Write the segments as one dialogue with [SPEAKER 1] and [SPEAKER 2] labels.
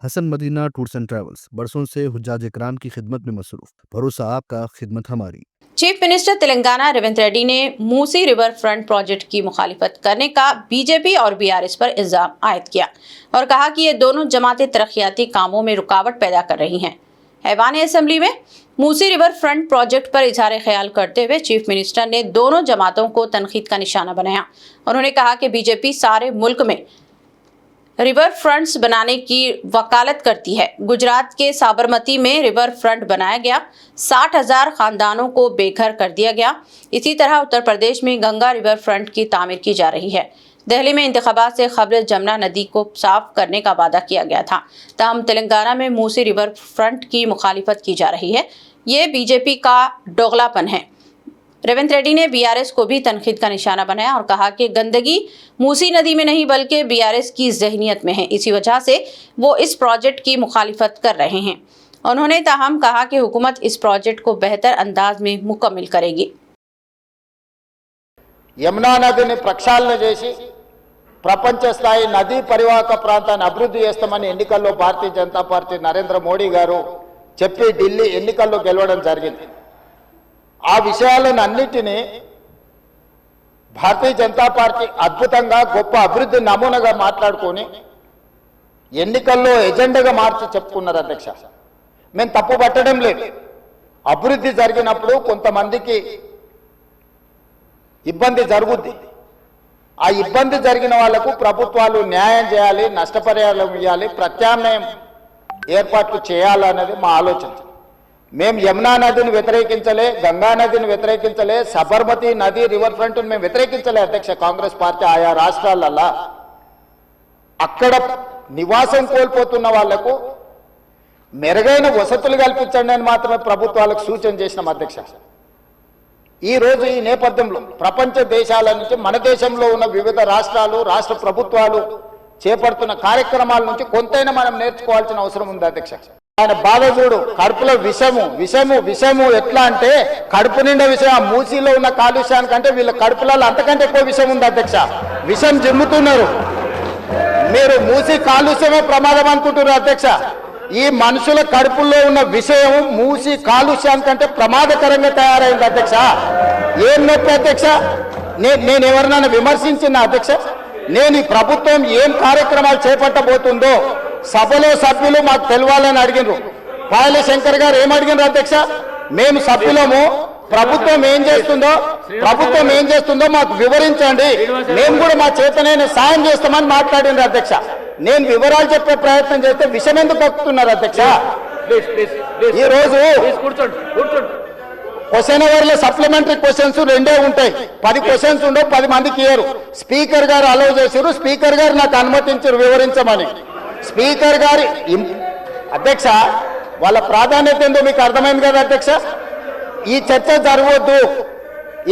[SPEAKER 1] Hasan Madina tours and travels बरसों से हुज्जाज इकराम की खिदमत में मसरूफ। भरोसा आपका, खिदमत हमारी।
[SPEAKER 2] चीफ मिनिस्टर तेलंगाना रेवंत रेड्डी ने मूसी रिवर फ्रंट प्रोजेक्ट की मुखालिफत करने का बीजेपी और बीआरएस पर इल्जाम आयद किया और कहा कि ये दोनों जमातें तरक्याती कामों में रुकावट पैदा कर रही हैं। ऐवान असेंबली में मूसी रिवर फ्रंट प्रोजेक्ट पर इजहार ख्याल करते हुए चीफ मिनिस्टर ने दोनों जमातों को तनकीद का निशाना बनाया। उन्होंने कहा कि बीजेपी सारे मुल्क में रिवर फ्रंट्स बनाने की वकालत करती है। गुजरात के साबरमती में रिवर फ्रंट बनाया गया, 60,000 खानदानों को बेघर कर दिया गया। इसी तरह उत्तर प्रदेश में गंगा रिवर फ्रंट की तामीर की जा रही है। दिल्ली में इंतखाबात से कबल जमुना नदी को साफ करने का वादा किया गया था, ताहम तेलंगाना में मूसी रिवर फ्रंट की मुखालिफत की जा रही है। ये बीजेपी का दोगलापन है। रेवंत रेड्डी ने बीआरएस को भी तनकीद का निशाना बनाया और कहा कि गंदगी मूसी नदी में नहीं बल्कि बीआरएस की जहनीत में है, इसी वजह से वो इस प्रोजेक्ट की मुखालिफत कर रहे हैं। उन्होंने ताहम कहा कि हुकूमत इस प्रोजेक्ट को बेहतर अंदाज में मुकम्मल करेगी।
[SPEAKER 3] यमुना నదిని ప్రక్షాళన చేసి ప్రపంచ స్థాయి నదీ పరివాహక ప్రాంతాన్ని అభివృద్ధి చేస్తామని ఎన్నికల్లో భారతీయ జనతా పార్టీ నరేంద్ర మోడీ గారు చెప్పి ఢిల్లీ ఎన్నికల్లో గెలవడం జరిగింది। ఆ విషయాలను అన్నిటినీ భారతీయ జనతా పార్టీ అద్భుతంగా గొప్ప అభివృద్ధి నమూనాగా మాట్లాడుకొని ఎన్నికల్లో ఎజెండాగా మార్చి చెప్పుకున్నారు అధ్యక్ష। మేము తప్పు పట్టడం లేదు, అభివృద్ధి జరిగినప్పుడు కొంతమందికి ఇబ్బంది జరుగుద్ది, ఆ ఇబ్బంది జరిగిన వాళ్లకు ప్రభుత్వాలు న్యాయం చేయాలి, నష్టపరిహారం ఇవ్వాలి, ప్రత్యామ్నాయం ఏర్పాట్లు చేయాలనేది మా ఆలోచన। మేము యమునా నదిని వ్యతిరేకించలే, గంగా నదిని వ్యతిరేకించలే, సబర్మతి నది రివర్ ఫ్రంట్ మేము వ్యతిరేకించలే అధ్యక్ష। కాంగ్రెస్ పార్టీ ఆయా రాష్ట్రాలలో అక్కడ నివాసం కోల్పోతున్న వాళ్లకు మెరుగైన వసతులు కల్పించండి అని మాత్రమే ప్రభుత్వాలకు సూచన చేసినాం అధ్యక్ష। ఈ రోజు ఈ నేపథ్యంలో ప్రపంచ దేశాల నుంచి మన దేశంలో ఉన్న వివిధ రాష్ట్రాలు, రాష్ట్ర ప్రభుత్వాలు చేపడుతున్న కార్యక్రమాల నుంచి కొంతైనా మనం నేర్చుకోవాల్సిన అవసరం ఉంది అధ్యక్ష। ఆయన బాధ చూడు, కడుపులో విషము విషము విషము ఎట్లా అంటే కడుపు నిండా విషయం, ఆ మూసీలో ఉన్న కాలుష్యానికంటే వీళ్ళ కడుపులలో అంతకంటే ఎక్కువ విషం ఉంది అధ్యక్ష। విషం జిమ్ముతున్నారు, మీరు మూసీ కాలుష్యమే ప్రమాదం అనుకుంటున్నారు అధ్యక్ష। ఈ మనుషుల కడుపుల్లో ఉన్న విషయం మూసి కాలుష్యానికంటే ప్రమాదకరంగా తయారైంది అధ్యక్ష। ఏం నొప్పి అధ్యక్ష? నేను ఎవరినైనా విమర్శించిన అధ్యక్ష? నేను ఈ ప్రభుత్వం ఏం కార్యక్రమాలు చేపట్టబోతుందో సభలో సభ్యులు మాకు తెలవాలని అడిగినారు। పాయల శంకర్ గారు ఏం అడిగినారు అధ్యక్ష? మేము సభ్యులము, ప్రభుత్వం ఏం చేస్తుందో మాకు వివరించండి, మేము కూడా మా చేతనైన సాయం చేస్తామని మాట్లాడినారు అధ్యక్ష। నేను వివరాలు చెప్పే ప్రయత్నం చేస్తే విషయం ఎందుకు కక్కుతున్నారు అధ్యక్ష? ఈ రోజు క్వశ్చన్ అవర్లో సప్లిమెంటరీ క్వశ్చన్స్ 2 ఉంటాయి, 10 క్వశ్చన్స్ ఉండవు, 10 మందికి ఇయ్యరు। స్పీకర్ గారు అలౌ చేశారు, స్పీకర్ గారు నాకు అనుమతించారు వివరించమని। స్పీకర్ గారి అధ్యక్ష వాళ్ళ ప్రాధాన్యత ఏందో మీకు అర్థమైంది కదా అధ్యక్ష? ఈ చర్చ జరగవద్దు,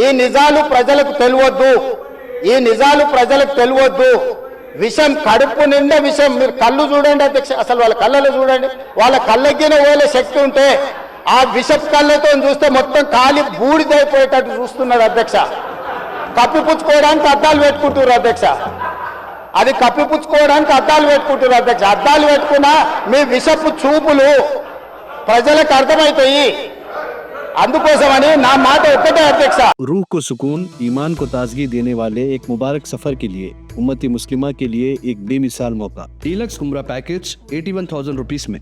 [SPEAKER 3] ఈ నిజాలు ప్రజలకు తెలియవద్దు, విషం కడుపు నిండా విషం। మీరు కళ్ళు చూడండి అధ్యక్ష, అసలు వాళ్ళ కళ్ళలో చూడండి, వాళ్ళ కళ్ళగిన పోలే శక్తి ఉంటే ఆ విషపు కళ్ళతో చూస్తే మొత్తం కాలి బూడిదైపోయేటట్టు చూస్తున్నారు అధ్యక్ష। కప్పిపుచ్చుకోవడానికి అద్దాలు పెట్టుకుంటున్నారు అధ్యక్ష, అది కప్పిపుచ్చుకోవడానికి అద్దాలు పెట్టుకుంటున్నారు అధ్యక్ష। అద్దాలు పెట్టుకున్నా మీ విషపు చూపులు ప్రజలకు అర్థమవుతాయి, అందుకోసమని నా మాట ఒక్కటే అధ్యక్ష।
[SPEAKER 1] रूह को सुकून, ईमान को ताजगी देने वाले एक मुबारक सफर के लिए उम्मती मुस्लिमा के लिए एक बेमिसाल मौका। डीलक्स उम्रा पैकेज 81,000 रुपीस में,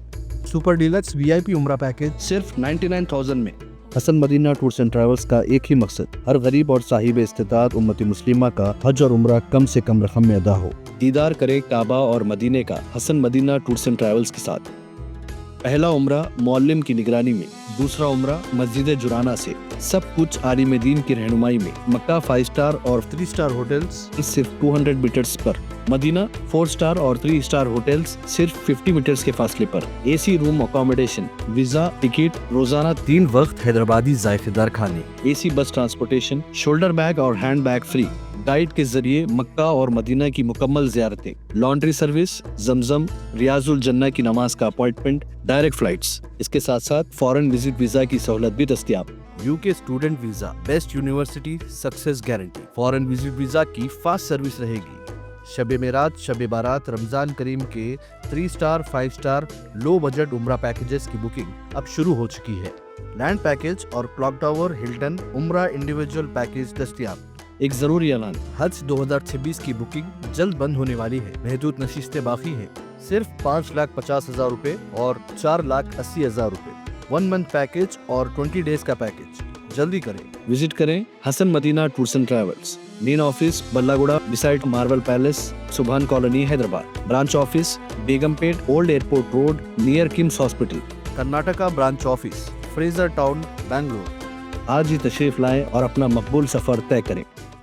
[SPEAKER 1] सुपर डीलक्स वीआईपी उम्रा पैकेज सिर्फ 99,000 में। Hasan Madina tours and travels का एक ही मकसद, हर गरीब और साहिब इस्तिताअत उम्मती मुस्लिमा का हज और उम्रा कम से कम रकम में अदा हो। दीदार करे काबा और मदीने का Hasan Madina tours and travels के साथ। पहला उम्रा मौल्लिम की निगरानी में, दूसरा उम्रा मस्जिद जुराना से, सब कुछ आलिम दीन की रहनुमाई में। मक्का 5 स्टार और 3 स्टार होटल्स सिर्फ 200 मीटर्स पर, मदीना 4 स्टार और 3 स्टार होटल्स सिर्फ 50 मीटर्स के फासले पर। AC room accommodation, visa, ticket, रोजाना 3 वक्त हैदराबादी जायकेदार खाने, AC bus transportation, shoulder bag और हैंड बैग फ्री, गाइड के जरिए मक्का और मदीना की मुकम्मल ज़ियारतें, लॉन्ड्री सर्विस, जमजम, रियाजुल जन्ना की नमाज का अपॉइंटमेंट, डायरेक्ट फ्लाइट्स। इसके साथ साथ फॉरेन विजिट वीजा की सहूलत भी दस्तयाब। UK student visa, best university success guarantee, foreign visit visa की फास्ट सर्विस रहेगी। शब मेराज, शब बारात, रमजान करीम के 3 star 5 star low budget Umrah packages की बुकिंग अब शुरू हो चुकी है। लैंड पैकेज और clock tower, Hilton, Umrah individual package दस्तयाब। एक जरूरी ऐलान, हज 2026 की बुकिंग जल्द बंद होने वाली है। महदूद नशिस्तें बाकी हैं। सिर्फ 5,50,000 रुपए और 4,80,000 रुपए 1 मंथ पैकेज और 20 डेज का पैकेज। जल्दी करें, विजिट करें Hasan Madina tours and travels, main office Ballaguda beside marble palace, Subhan colony, Hyderabad. Branch office Begumpet, old airport road, near KIMS hospital. Karnataka branch office, Frazer town, Bangalore. आज ही तशरीफ लाएं और अपना मकबूल सफर तय करें।